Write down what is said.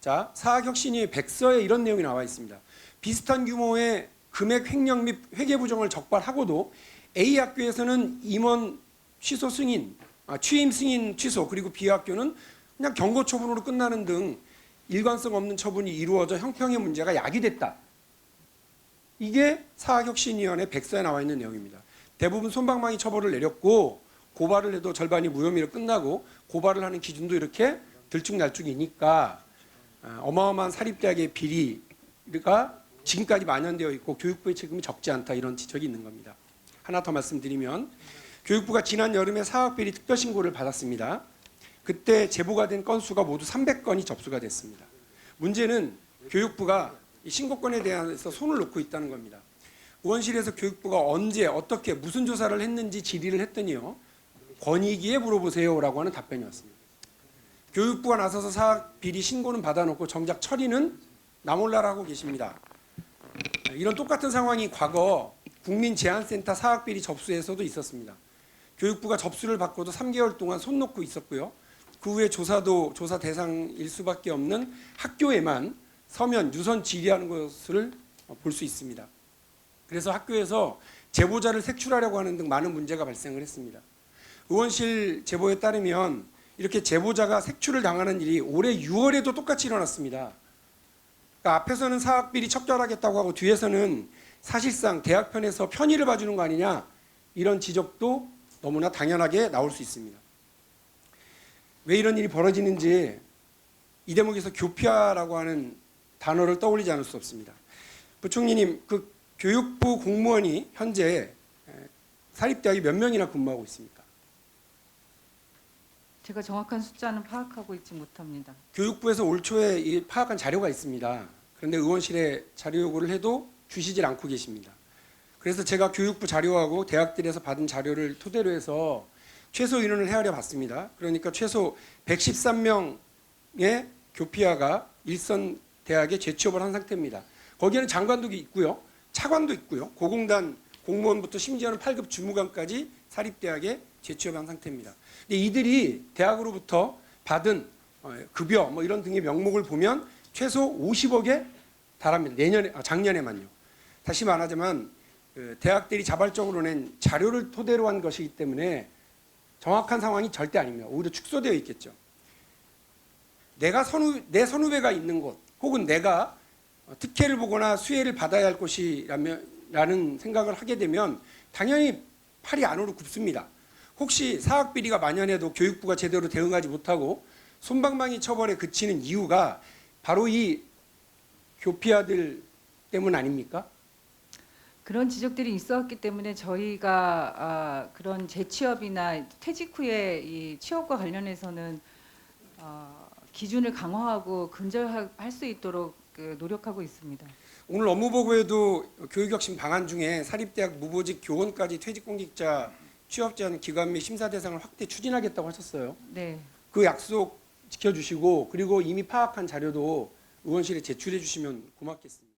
자, 사학혁신위 백서에 이런 내용이 나와 있습니다. 비슷한 규모의 금액 횡령 및 회계 부정을 적발하고도 A 학교에서는 임원 취소 승인, 취임 승인 취소, 그리고 B 학교는 그냥 경고 처분으로 끝나는 등 일관성 없는 처분이 이루어져 형평의 문제가 야기됐다. 이게 사학혁신위원회 백서에 나와 있는 내용입니다. 대부분 솜방망이 처벌을 내렸고 고발을 해도 절반이 무혐의로 끝나고 고발을 하는 기준도 이렇게 들쭉날쭉이니까 어마어마한 사립대학의 비리가 지금까지 만연되어 있고 교육부의 책임이 적지 않다, 이런 지적이 있는 겁니다. 하나 더 말씀드리면 교육부가 지난 여름에 사학비리 특별신고를 받았습니다. 그때 제보가 된 건수가 모두 300건이 접수가 됐습니다. 문제는 교육부가 이 신고건에 대해서 손을 놓고 있다는 겁니다. 의원실에서 교육부가 언제 어떻게 무슨 조사를 했는지 질의를 했더니요, 권익위에 물어보세요라고 하는 답변이 왔습니다. 교육부가 나서서 사학비리 신고는 받아놓고 정작 처리는 나몰라라 하고 계십니다. 이런 똑같은 상황이 과거 국민제안센터 사학비리 접수에서도 있었습니다. 교육부가 접수를 받고도 3개월 동안 손 놓고 있었고요. 그 후에 조사도 조사 대상일 수밖에 없는 학교에만 서면 유선 질의하는 것을 볼 수 있습니다. 그래서 학교에서 제보자를 색출하려고 하는 등 많은 문제가 발생을 했습니다. 의원실 제보에 따르면 이렇게 제보자가 색출을 당하는 일이 올해 6월에도 똑같이 일어났습니다. 그러니까 앞에서는 사학비리 척결하겠다고 하고 뒤에서는 사실상 대학 편에서 편의를 봐주는 거 아니냐, 이런 지적도 너무나 당연하게 나올 수 있습니다. 왜 이런 일이 벌어지는지 이 대목에서 교피아라고 하는 단어를 떠올리지 않을 수 없습니다. 부총리님, 그 교육부 공무원이 현재 사립대학에 몇 명이나 근무하고 있습니까? 제가 정확한 숫자는 파악하고 있지 못합니다. 교육부에서 올 초에 파악한 자료가 있습니다. 그런데 의원실에 자료 요구를 해도 주시질 않고 계십니다. 그래서 제가 교육부 자료하고 대학들에서 받은 자료를 토대로 해서 최소 인원을 헤아려 봤습니다. 그러니까 최소 113명의 교피아가 일선 대학에 재취업을 한 상태입니다. 거기에는 장관도 있고요, 차관도 있고요, 고공단 공무원부터 심지어는 8급 주무관까지 사립대학에 재취업한 상태입니다. 근데 이들이 대학으로부터 받은 급여 뭐 이런 등의 명목을 보면 최소 50억에 달합니다. 작년에만요. 다시 말하자면 대학들이 자발적으로 낸 자료를 토대로 한 것이기 때문에 정확한 상황이 절대 아닙니다. 오히려 축소되어 있겠죠. 내 선후배가 있는 곳, 혹은 내가 특혜를 보거나 수혜를 받아야 할 곳이라는 생각을 하게 되면 당연히 팔이 안으로 굽습니다. 혹시 사학비리가 만연해도 교육부가 제대로 대응하지 못하고 솜방망이 처벌에 그치는 이유가 바로 이 교피아들 때문 아닙니까? 그런 지적들이 있었기 때문에 저희가 그런 재취업이나 퇴직 후에 이 취업과 관련해서는 기준을 강화하고 근절할 수 있도록 노력하고 있습니다. 오늘 업무보고에도 교육혁신 방안 중에 사립대학 무보직 교원까지 퇴직공직자 취업 제한 기간 및 심사 대상을 확대 추진하겠다고 하셨어요. 네. 그 약속 지켜주시고 그리고 이미 파악한 자료도 의원실에 제출해 주시면 고맙겠습니다.